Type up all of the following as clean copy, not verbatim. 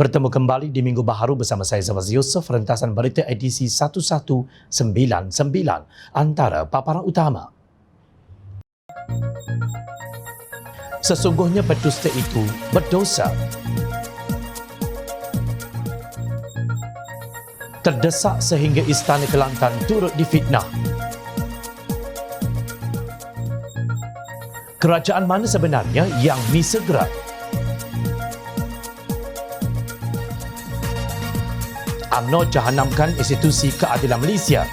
Bertemu kembali di Minggu Baharu bersama saya Zawaz Yusof, rentasan berita edisi 1199. Antara paparan utama. Sesungguhnya berdusta itu berdosa. Terdesak sehingga Istana Kelantan turut difitnah. Kerajaan mana sebenarnya yang misegera? UMNO jahanamkan institusi keadilan Malaysia.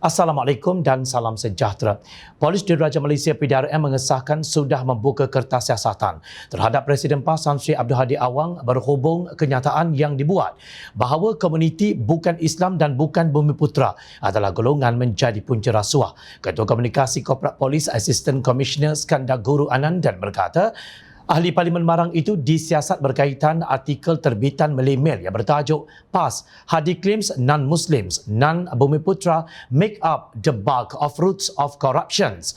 Assalamualaikum dan salam sejahtera. Polis Diraja Malaysia PDRM mengesahkan sudah membuka kertas siasatan terhadap Presiden PAS Tan Sri Abdul Hadi Awang berhubung kenyataan yang dibuat bahawa komuniti bukan Islam dan bukan Bumiputera adalah golongan menjadi punca rasuah. Ketua Komunikasi Korporat Polis Assistant Commissioner Skandar Guru Anandan berkata, Ahli Parlimen Marang itu disiasat berkaitan artikel terbitan Malay Mail yang bertajuk PAS, Hadi claims non-Muslims, non-Bumiputera make up the bulk of roots of corruptions.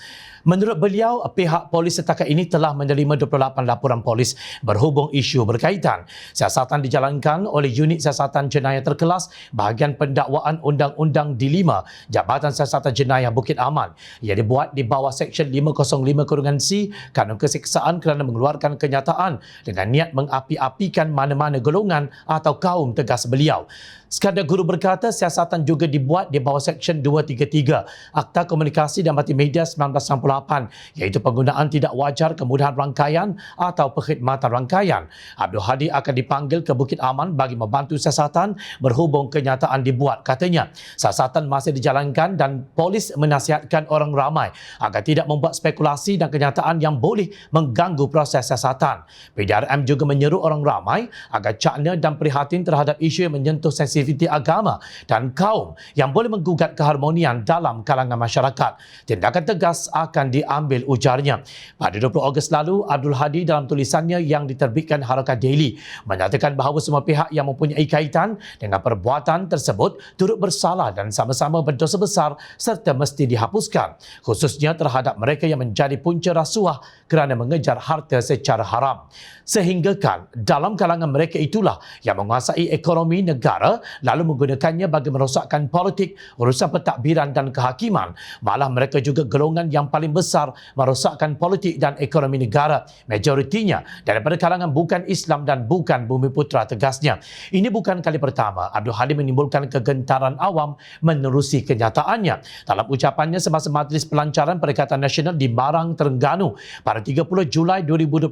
Menurut beliau, pihak polis setakat ini telah menerima 28 laporan polis berhubung isu berkaitan. Siasatan dijalankan oleh Unit Siasatan Jenayah Terkelas bahagian pendakwaan Undang-Undang D5 Jabatan Siasatan Jenayah Bukit Aman yang dibuat di bawah Seksyen 505(c) Kanun Keseksaan kerana mengeluarkan kenyataan dengan niat mengapi-apikan mana-mana golongan atau kaum, tegas beliau. Skandar Guru berkata siasatan juga dibuat di bawah Seksyen 233 Akta Komunikasi dan Multimedia 1998 iaitu penggunaan tidak wajar kemudahan rangkaian atau perkhidmatan rangkaian. Abdul Hadi akan dipanggil ke Bukit Aman bagi membantu siasatan berhubung kenyataan dibuat. Katanya, siasatan masih dijalankan dan polis menasihatkan orang ramai agar tidak membuat spekulasi dan kenyataan yang boleh mengganggu proses siasatan. PDRM juga menyeru orang ramai agar cakna dan prihatin terhadap isu yang menyentuh sensitiviti agama dan kaum yang boleh menggugat keharmonian dalam kalangan masyarakat. Tindakan tegas akan diambil, ujarnya. Pada 20 Ogos lalu, Abdul Hadi dalam tulisannya yang diterbitkan Harakat Daily menyatakan bahawa semua pihak yang mempunyai kaitan dengan perbuatan tersebut turut bersalah dan sama-sama berdosa besar serta mesti dihapuskan, khususnya terhadap mereka yang menjadi punca rasuah kerana mengejar harta secara haram. Sehinggakan dalam kalangan mereka itulah yang menguasai ekonomi negara lalu menggunakannya bagi merosakkan politik, urusan pentadbiran dan kehakiman. Malah mereka juga golongan yang paling besar merosakkan politik dan ekonomi negara, majoritinya daripada kalangan bukan Islam dan bukan Bumiputera, tegasnya. Ini bukan kali pertama Abdul Hadi menimbulkan kegentaran awam menerusi kenyataannya. Dalam ucapannya semasa Majlis Pelancaran Perikatan Nasional di Marang, Terengganu pada 30 Julai 2022,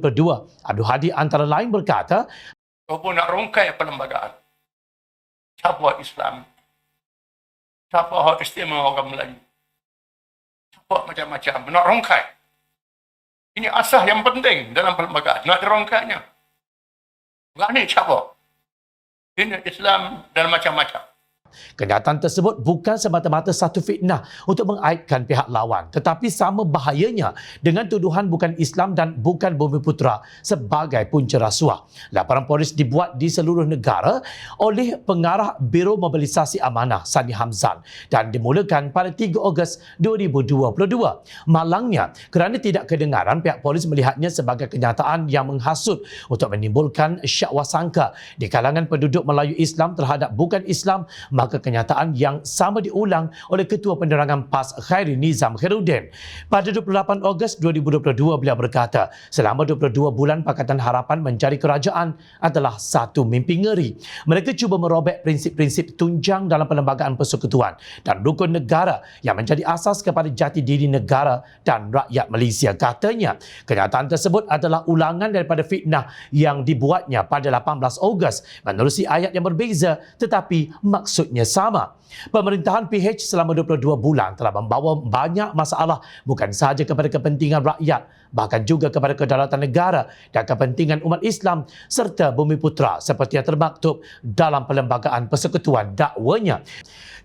Abdul Hadi antara lain berkata, "Kau nak rongkai perlembagaan. Siapa Islam? Siapa hak istimewa orang Melayu? Siapa macam-macam. Nak rongkai. Ini asas yang penting dalam perlembagaan. Nak dirongkainya. Berani siapa? Ini Islam dan macam-macam." Kenyataan tersebut bukan semata-mata satu fitnah untuk mengaibkan pihak lawan, tetapi sama bahayanya dengan tuduhan bukan Islam dan bukan Bumiputera sebagai punca rasuah. Laporan polis dibuat di seluruh negara oleh pengarah Biro Mobilisasi Amanah Sani Hamzan dan dimulakan pada 3 Ogos 2022. Malangnya, kerana tidak kedengaran, pihak polis melihatnya sebagai kenyataan yang menghasut untuk menimbulkan syak wasangka di kalangan penduduk Melayu Islam terhadap bukan Islam. Maka kenyataan yang sama diulang oleh Ketua Penerangan PAS Khairi Nizam Khairuddin. Pada 28 Ogos 2022, beliau berkata, selama 22 bulan Pakatan Harapan mencari kerajaan adalah satu mimpi ngeri. Mereka cuba merobek prinsip-prinsip tunjang dalam perlembagaan persekutuan dan rukun negara yang menjadi asas kepada jati diri negara dan rakyat Malaysia. Katanya, kenyataan tersebut adalah ulangan daripada fitnah yang dibuatnya pada 18 Ogos menerusi ayat yang berbeza tetapi maksudnya nasibnya sama. Pemerintahan PH selama 22 bulan telah membawa banyak masalah bukan sahaja kepada kepentingan rakyat, bahkan juga kepada kedaulatan negara dan kepentingan umat Islam serta Bumi Putra seperti yang termaktub dalam Perlembagaan Persekutuan dakwanya.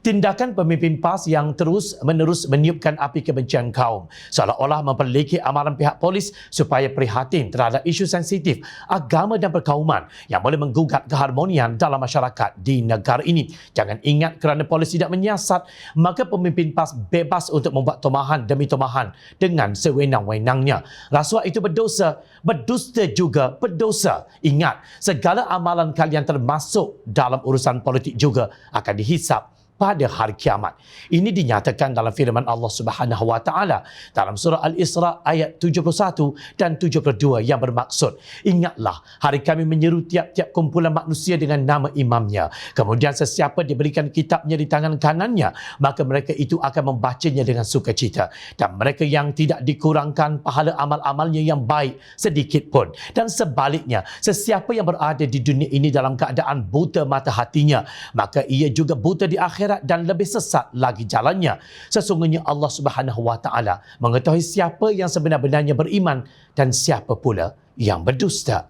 Tindakan pemimpin PAS yang terus-menerus meniupkan api kebencian kaum seolah-olah memperlekeh amaran pihak polis supaya prihatin terhadap isu sensitif agama dan perkauman yang boleh menggugat keharmonian dalam masyarakat di negara ini. Jangan ingat kerana polis tidak menyiasat, maka pemimpin PAS bebas untuk membuat tomahan demi tomahan dengan sewenang-wenangnya. Rasuah itu berdosa, berdusta juga berdosa. Ingat, segala amalan kalian termasuk dalam urusan politik juga akan dihisap pada hari kiamat. Ini dinyatakan dalam firman Allah Subhanahu wa taala dalam surah Al-Isra ayat 71 dan 72 yang bermaksud, ingatlah hari kami menyeru tiap-tiap kumpulan manusia dengan nama imamnya. Kemudian sesiapa diberikan kitabnya di tangan kanannya, maka mereka itu akan membacanya dengan sukacita. Dan mereka yang tidak dikurangkan pahala amal-amalnya yang baik sedikit pun. Dan sebaliknya, sesiapa yang berada di dunia ini dalam keadaan buta mata hatinya, maka ia juga buta di akhirat dan lebih sesat lagi jalannya. Sesungguhnya Allah Subhanahu wa taala mengetahui siapa yang sebenar-benarnya beriman dan siapa pula yang berdusta.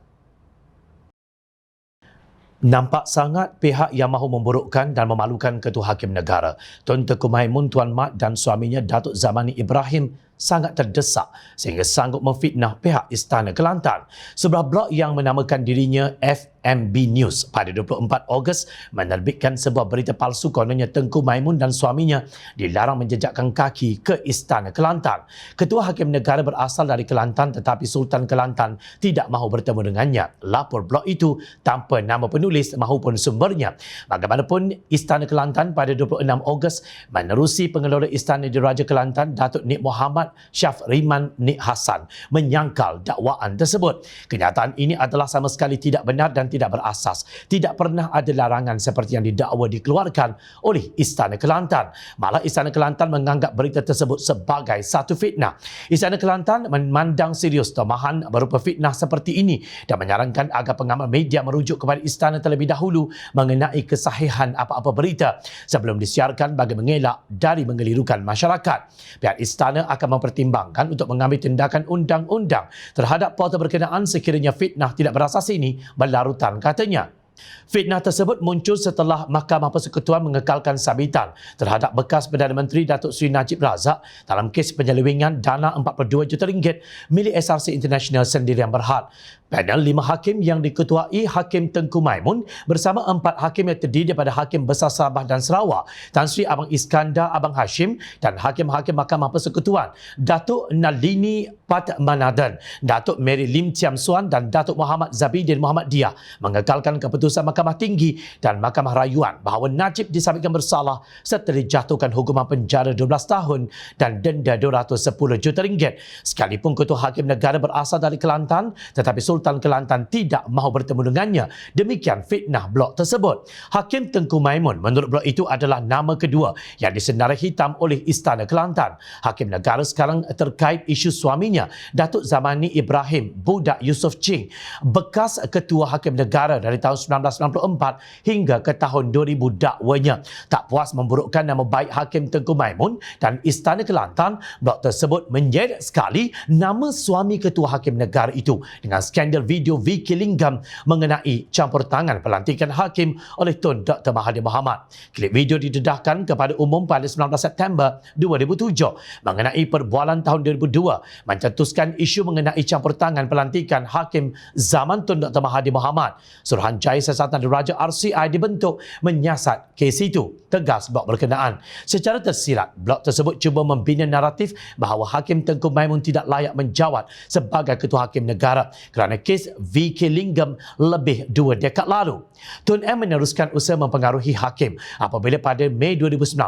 Nampak sangat pihak yang mahu memburukkan dan memalukan Ketua Hakim Negara Tun Tengku Maimun Tuan Mat dan suaminya Datuk Zamani Ibrahim sangat terdesak sehingga sanggup memfitnah pihak Istana Kelantan. Sebuah blog yang menamakan dirinya FMB News pada 24 Ogos menerbitkan sebuah berita palsu kononnya Tengku Maimun dan suaminya dilarang menjejakkan kaki ke Istana Kelantan. Ketua Hakim Negara berasal dari Kelantan tetapi Sultan Kelantan tidak mahu bertemu dengannya. Lapor blog itu tanpa nama penulis maupun sumbernya. Bagaimanapun, Istana Kelantan pada 26 Ogos menerusi pengelola Istana Diraja Kelantan Datuk Nik Muhammad Syafriman Nik Hassan menyangkal dakwaan tersebut. Kenyataan ini adalah sama sekali tidak benar dan tidak berasas. Tidak pernah ada larangan seperti yang didakwa dikeluarkan oleh Istana Kelantan. Malah Istana Kelantan menganggap berita tersebut sebagai satu fitnah. Istana Kelantan memandang serius tomahan berupa fitnah seperti ini dan menyarankan agar pengamal media merujuk kepada Istana terlebih dahulu mengenai kesahihan apa-apa berita sebelum disiarkan bagi mengelak dari mengelirukan masyarakat. Pihak Istana akan mempertimbangkan untuk mengambil tindakan undang-undang terhadap portal berkenaan sekiranya fitnah tidak berasas ini berlarutan, katanya. Fitnah tersebut muncul setelah Mahkamah Persekutuan mengekalkan sabitan terhadap bekas Perdana Menteri Datuk Seri Najib Razak dalam kes penyelewengan dana RM42 juta milik SRC International Sendirian Berhad. Panel 5 hakim yang diketuai Hakim Tengku Maimun bersama 4 hakim yang terdiri daripada Hakim Besar Sabah dan Sarawak, Tan Sri Abang Iskandar Abang Hashim dan Hakim-Hakim Mahkamah Persekutuan, Datuk Nalini Patmanadan, Datuk Mary Lim Chiam Suan dan Datuk Muhammad Zabidin Muhammad Dia mengekalkan keputusan Mahkamah Tinggi dan Mahkamah Rayuan bahawa Najib disabitkan bersalah serta dijatuhkan hukuman penjara 12 tahun dan denda RM210 juta. Sekalipun Ketua Hakim Negara berasal dari Kelantan, tetapi Sultan Kelantan tidak mahu bertemu dengannya. Demikian fitnah blog tersebut. Hakim Tengku Maimun menurut blog itu adalah nama kedua yang disenarai hitam oleh Istana Kelantan. Hakim Negara sekarang terkait isu suaminya, Datuk Zamani Ibrahim Budak Yusof Ching, bekas Ketua Hakim Negara dari tahun 1994 hingga ke tahun 2000 dakwanya. Tak puas memburukkan nama baik Hakim Tengku Maimun dan Istana Kelantan, blog tersebut menyeret sekali nama suami Ketua Hakim Negara itu dengan skandal video Vicky Linggam mengenai campur tangan pelantikan hakim oleh Tun Dr. Mahathir Mohamad. Klip video didedahkan kepada umum pada 19 September 2007 mengenai perbualan tahun 2002 mencetuskan isu mengenai campur tangan pelantikan hakim zaman Tun Dr. Mahathir Mohamad. Suruhanjaya Siasatan Diraja RCI dibentuk menyiasat kes itu, tegas blog berkenaan. Secara tersirat, blog tersebut cuba membina naratif bahawa Hakim Tengku Maimun tidak layak menjawat sebagai Ketua Hakim Negara kerana kes VK Linggam lebih 2 dekad lalu. Tun M meneruskan usaha mempengaruhi hakim apabila pada Mei 2019,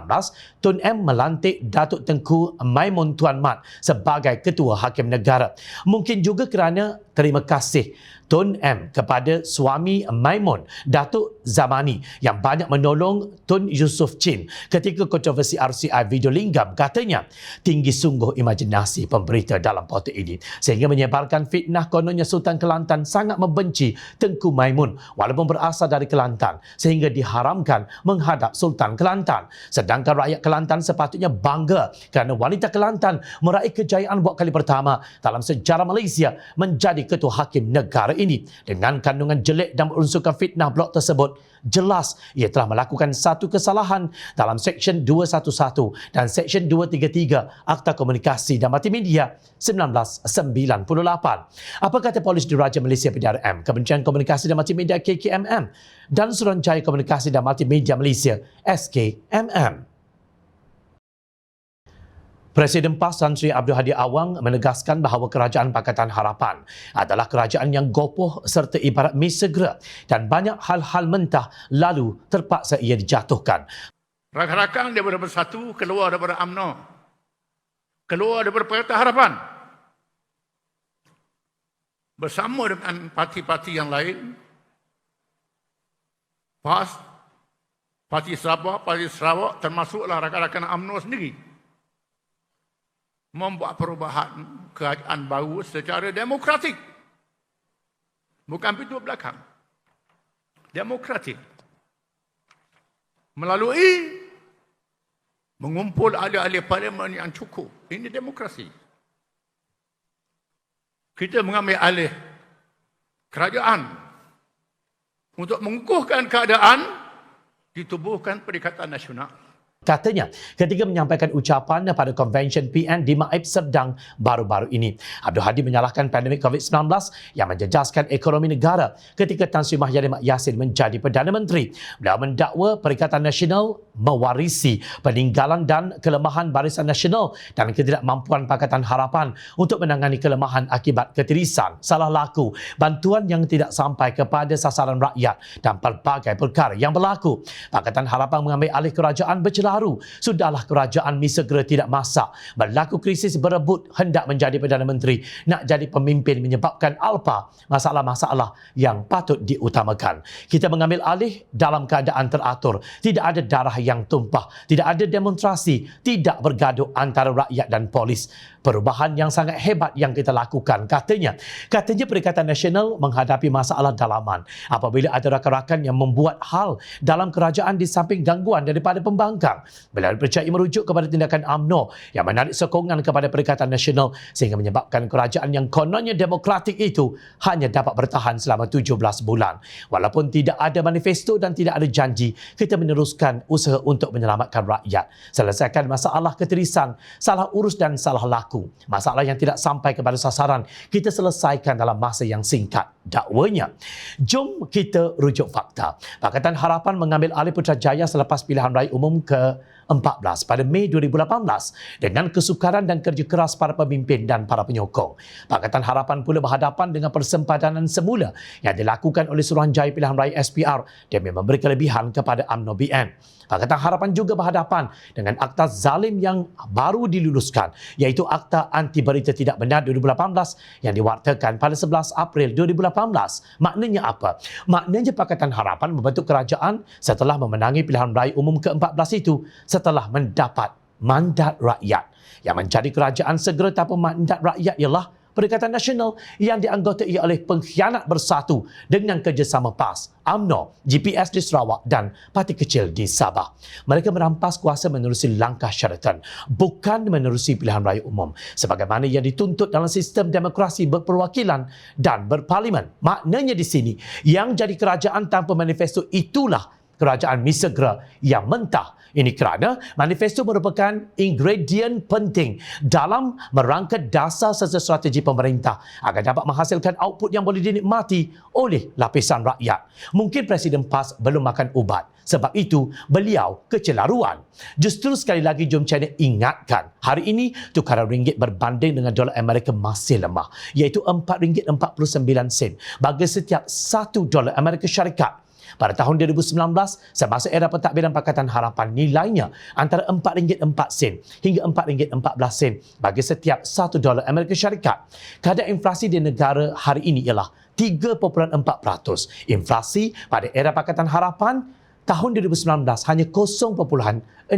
Tun M melantik Datuk Tengku Maimun Tuan Mat sebagai Ketua Hakim Negara. Mungkin juga kerana terima kasih Tun M kepada suami Maimun, Datuk Zamani yang banyak menolong Tun Yusof Chin ketika kontroversi RCI video linggam katanya tinggi sungguh imajinasi pemberita dalam portal ini sehingga menyebarkan fitnah kononnya Sultan Kelantan sangat membenci Tengku Maimun walaupun berasal dari Kelantan sehingga diharamkan menghadap Sultan Kelantan. Sedangkan rakyat Kelantan sepatutnya bangga kerana wanita Kelantan meraih kejayaan buat kali pertama dalam sejarah Malaysia menjadi ketua hakim negara ini. Dengan kandungan jelek dan berunsurkan fitnah blog tersebut, jelas ia telah melakukan satu kesalahan dalam Seksyen 211 dan Seksyen 233 Akta Komunikasi dan Multimedia 1998. Apa kata Polis Diraja Malaysia PDRM, Kementerian Komunikasi dan Multimedia KKMM dan Suruhanjaya Komunikasi dan Multimedia Malaysia SKMM? Presiden PAS Tan Sri Abdul Hadi Awang menegaskan bahawa Kerajaan Pakatan Harapan adalah kerajaan yang gopoh serta ibarat mi segera dan banyak hal-hal mentah lalu terpaksa ia dijatuhkan. Rakan-rakan daripada Bersatu keluar daripada UMNO, keluar daripada Pakatan Harapan, bersama dengan parti-parti yang lain, PAS, Parti Sabah, Parti Sarawak, termasuklah rakan-rakan UMNO sendiri, membuat perubahan kerajaan baru secara demokratik. Bukan pintu belakang. Demokratik. Melalui mengumpul ahli-ahli parlimen yang cukup. Ini demokrasi. Kita mengambil alih kerajaan untuk mengukuhkan keadaan, ditubuhkan Perikatan Nasional. Katanya ketika menyampaikan ucapan pada konvensyen PN di Maib Serdang baru-baru ini. Abdul Hadi menyalahkan pandemik COVID-19 yang menjejaskan ekonomi negara ketika Tan Sri Mahyadin Mak Yassin menjadi Perdana Menteri. Beliau mendakwa Perikatan Nasional mewarisi peninggalan dan kelemahan Barisan Nasional dan ketidakmampuan Pakatan Harapan untuk menangani kelemahan akibat ketirisan, salah laku, bantuan yang tidak sampai kepada sasaran rakyat dan pelbagai perkara yang berlaku. Pakatan Harapan mengambil alih kerajaan bercelah baru. Sudahlah kerajaan mi segera tidak masak. Berlaku krisis berebut hendak menjadi Perdana Menteri. Nak jadi pemimpin menyebabkan alpa masalah-masalah yang patut diutamakan. Kita mengambil alih dalam keadaan teratur. Tidak ada darah yang tumpah. Tidak ada demonstrasi. Tidak bergaduh antara rakyat dan polis. Perubahan yang sangat hebat yang kita lakukan. Katanya Perikatan Nasional menghadapi masalah dalaman. Apabila ada rakan-rakan yang membuat hal dalam kerajaan di samping gangguan daripada pembangkang, beliau dipercayai merujuk kepada tindakan UMNO yang menarik sokongan kepada Perikatan Nasional sehingga menyebabkan kerajaan yang kononnya demokratik itu hanya dapat bertahan selama 17 bulan. Walaupun tidak ada manifesto dan tidak ada janji, kita meneruskan usaha untuk menyelamatkan rakyat. Selesaikan masalah ketirisan, salah urus dan salah laku. Masalah yang tidak sampai kepada sasaran, kita selesaikan dalam masa yang singkat, dakwanya. Jom kita rujuk fakta. Pakatan Harapan mengambil alih Putrajaya selepas pilihan raya umum ke-14 pada Mei 2018 dengan kesukaran dan kerja keras para pemimpin dan para penyokong. Pakatan Harapan pula berhadapan dengan persempadanan semula yang dilakukan oleh Suruhanjaya Pilihan Raya SPR demi memberi kelebihan kepada UMNO BN. Pakatan Harapan juga berhadapan dengan akta zalim yang baru diluluskan, iaitu Akta Anti Berita Tidak Benar 2018 yang diwartakan pada 11 April 2018. Maknanya apa? Maknanya Pakatan Harapan membentuk kerajaan setelah memenangi pilihan raya umum ke-14 itu setelah mendapat mandat rakyat. Yang menjadi kerajaan segera tanpa mandat rakyat ialah Perikatan Nasional yang dianggotai oleh pengkhianat bersatu dengan kerjasama PAS, UMNO, GPS di Sarawak dan parti kecil di Sabah. Mereka merampas kuasa menerusi langkah syaratan, bukan menerusi pilihan raya umum sebagaimana yang dituntut dalam sistem demokrasi berperwakilan dan berparlimen. Maknanya di sini, yang jadi kerajaan tanpa manifesto itulah kerajaan mi segera yang mentah. Ini kerana manifesto merupakan ingredient penting dalam merangka dasar serta strategi pemerintah agar dapat menghasilkan output yang boleh dinikmati oleh lapisan rakyat. Mungkin Presiden PAS belum makan ubat. Sebab itu, beliau kecelaruan. Justru sekali lagi jom Channel ingatkan, hari ini tukaran ringgit berbanding dengan dolar Amerika masih lemah, iaitu RM4.49 bagi setiap $1 Amerika Syarikat. Pada tahun 2019, semasa era pentadbiran Pakatan Harapan, nilainya antara RM4.04 hingga RM4.14 bagi setiap $1 Amerika Syarikat. Kadar inflasi di negara hari ini ialah 3.4%. Inflasi pada era Pakatan Harapan tahun 2019 hanya 0.66%.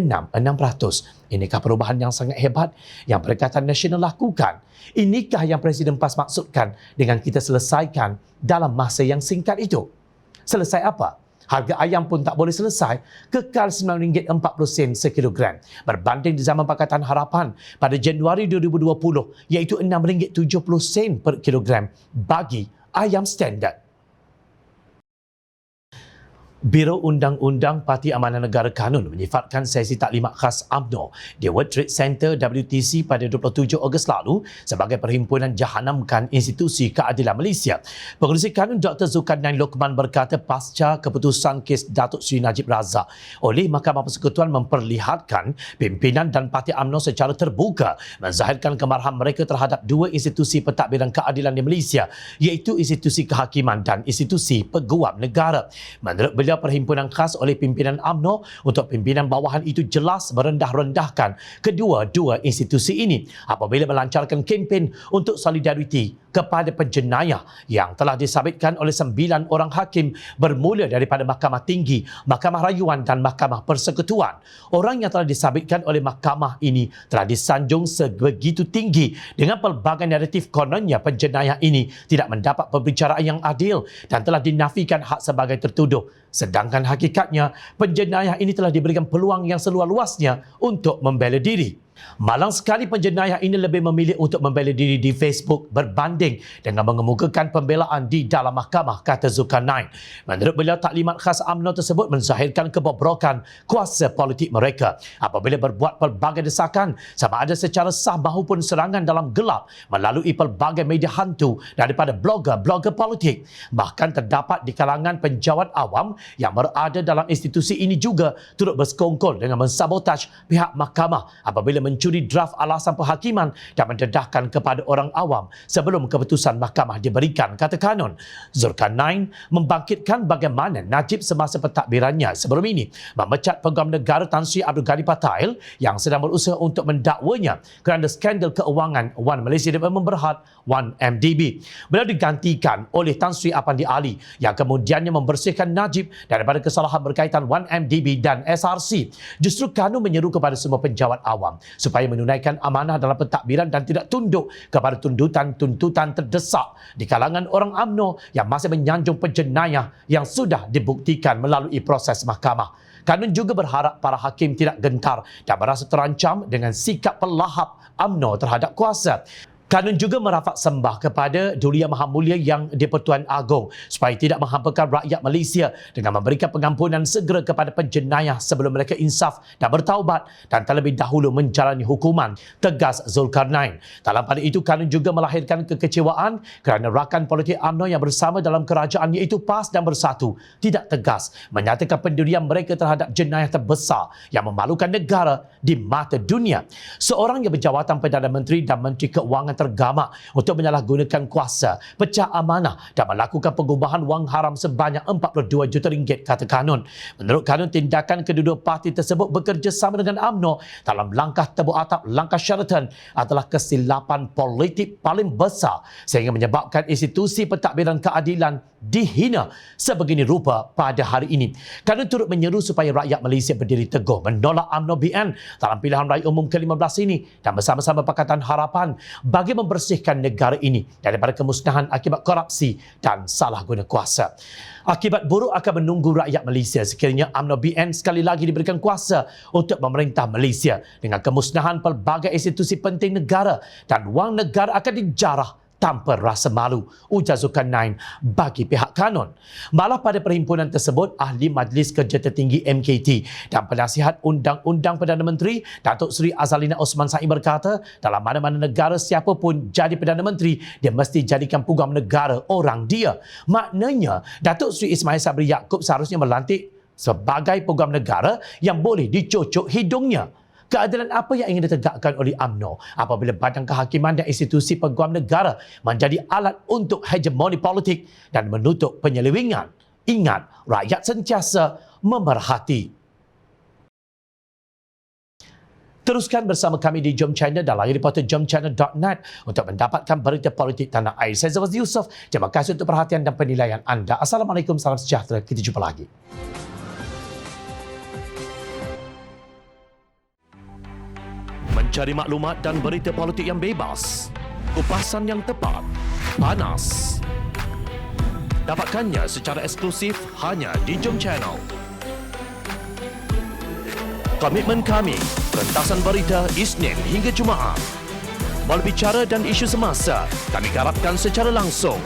Inikah perubahan yang sangat hebat yang Perikatan Nasional lakukan? Inikah yang Presiden PAS maksudkan dengan kita selesaikan dalam masa yang singkat itu? Selesai apa? Harga ayam pun tak boleh selesai, kekal RM9.40 sekilogram. Berbanding di zaman Pakatan Harapan pada Januari 2020, iaitu RM6.70 per kilogram bagi ayam standard. Biro Undang-Undang Parti Amanah Negara Kanun menyifatkan sesi taklimat khas UMNO di World Trade Center WTC pada 27 Ogos lalu sebagai perhimpunan jahanamkan institusi keadilan Malaysia. Pengerusi Kanun Dr. Zulkarnain Lokman berkata pasca keputusan kes Datuk Seri Najib Razak oleh Mahkamah Persekutuan memperlihatkan pimpinan dan Parti UMNO secara terbuka menzahirkan kemarahan mereka terhadap dua institusi pentadbiran keadilan di Malaysia, iaitu institusi kehakiman dan institusi peguam negara. Menurut beliau, perhimpunan khas oleh pimpinan UMNO untuk pimpinan bawahan itu jelas merendah-rendahkan kedua-dua institusi ini apabila melancarkan kempen untuk solidariti kepada penjenayah yang telah disabitkan oleh 9 orang hakim bermula daripada Mahkamah Tinggi, Mahkamah Rayuan dan Mahkamah Persekutuan. Orang yang telah disabitkan oleh mahkamah ini telah disanjung sebegitu tinggi dengan pelbagai naratif kononnya penjenayah ini tidak mendapat pembicaraan yang adil dan telah dinafikan hak sebagai tertuduh. Sedangkan hakikatnya, penjenayah ini telah diberikan peluang yang seluas-luasnya untuk membela diri. Malang sekali penjenayah ini lebih memilih untuk membela diri di Facebook berbanding dengan mengemukakan pembelaan di dalam mahkamah, kata Zulkarnain. Menurut beliau, taklimat khas UMNO tersebut menzahirkan kebobrokan kuasa politik mereka apabila berbuat pelbagai desakan sama ada secara sah maupun serangan dalam gelap melalui pelbagai media hantu daripada blogger-blogger politik. Bahkan terdapat di kalangan penjawat awam yang berada dalam institusi ini juga turut bersekongkol dengan mensabotaj pihak mahkamah apabila mencuri draft alasan penghakiman dan mendedahkan kepada orang awam sebelum keputusan mahkamah diberikan, kata Kanun. Zulkarnain membangkitkan bagaimana Najib semasa pentadbirannya sebelum ini memecat Peguam Negara Tan Sri Abdul Ghani Patail yang sedang berusaha untuk mendakwanya kerana skandal keuangan Wan Malaysia Development Berhad, 1MDB. Beliau digantikan oleh Tan Sri Apandi Ali yang kemudiannya membersihkan Najib daripada kesalahan berkaitan 1MDB dan SRC. Justru Kanun menyeru kepada semua penjawat awam supaya menunaikan amanah dalam pentadbiran dan tidak tunduk kepada tuntutan terdesak di kalangan orang UMNO yang masih menyanjung penjenayah yang sudah dibuktikan melalui proses mahkamah. Kanun juga berharap para hakim tidak gentar dan merasa terancam dengan sikap pelahap UMNO terhadap kuasa. Kanun juga merafak sembah kepada Duli Yang Maha Mulia Yang di-Pertuan Agong supaya tidak menghampakan rakyat Malaysia dengan memberikan pengampunan segera kepada penjenayah sebelum mereka insaf dan bertaubat dan terlebih dahulu menjalani hukuman, tegas Zulkarnain. Dalam pada itu, Kanun juga melahirkan kekecewaan kerana rakan politik UMNO yang bersama dalam kerajaan iaitu PAS dan Bersatu tidak tegas menyatakan pendirian mereka terhadap jenayah terbesar yang memalukan negara di mata dunia. Seorang yang berjawatan Perdana Menteri dan Menteri Keuangan tergamak untuk menyalahgunakan kuasa, pecah amanah dan melakukan pengubahan wang haram sebanyak 42 juta ringgit, kata Kanun. Menurut Kanun, tindakan kedua-dua parti tersebut bekerjasama dengan UMNO dalam langkah tebuk atap langkah Sheraton adalah kesilapan politik paling besar sehingga menyebabkan institusi pentadbiran keadilan dihina sebegini rupa pada hari ini. Kanun turut menyeru supaya rakyat Malaysia berdiri teguh menolak UMNO BN dalam pilihan raya umum ke-15 ini dan bersama-sama Pakatan Harapan bagi membersihkan negara ini daripada kemusnahan akibat korupsi dan salah guna kuasa. Akibat buruk akan menunggu rakyat Malaysia sekiranya UMNO BN sekali lagi diberikan kuasa untuk memerintah Malaysia dengan kemusnahan pelbagai institusi penting negara dan wang negara akan dijarah tanpa rasa malu, ujar Zulkarnain bagi pihak Kanun. Malah pada perhimpunan tersebut, Ahli Majlis Kerja Tertinggi MKT dan Penasihat Undang-Undang Perdana Menteri Datuk Seri Azalina Osman Said berkata, dalam mana-mana negara siapapun jadi Perdana Menteri, dia mesti jadikan peguam negara orang dia. Maknanya, Datuk Seri Ismail Sabri Yaakob seharusnya melantik sebagai peguam negara yang boleh dicocok hidungnya. Keadilan apa yang ingin ditegakkan oleh UMNO apabila Badan Kehakiman dan institusi peguam negara menjadi alat untuk hegemoni politik dan menutup penyelewengan? Ingat, rakyat sentiasa memerhati. Teruskan bersama kami di Jom Channel dan layari portal jomchannel.net untuk mendapatkan berita politik tanah air. Saya Zawaz Yusof. Terima kasih untuk perhatian dan penilaian anda. Assalamualaikum, salam sejahtera. Kita jumpa lagi. Mencari maklumat dan berita politik yang bebas, kupasan yang tepat, panas. Dapatkannya secara eksklusif hanya di Jom Channel. Komitmen kami, pentasan berita Isnin hingga Jumaat. Berbicara dan isu semasa, kami garapkan secara langsung.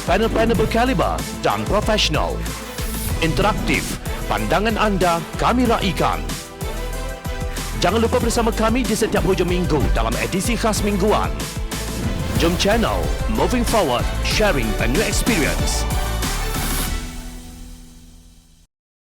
Panel-panel berkaliber dan profesional. Interaktif, pandangan anda kami raikan. Jangan lupa bersama kami di setiap hujung minggu dalam edisi khas mingguan. Jom Channel, moving forward, sharing a new experience.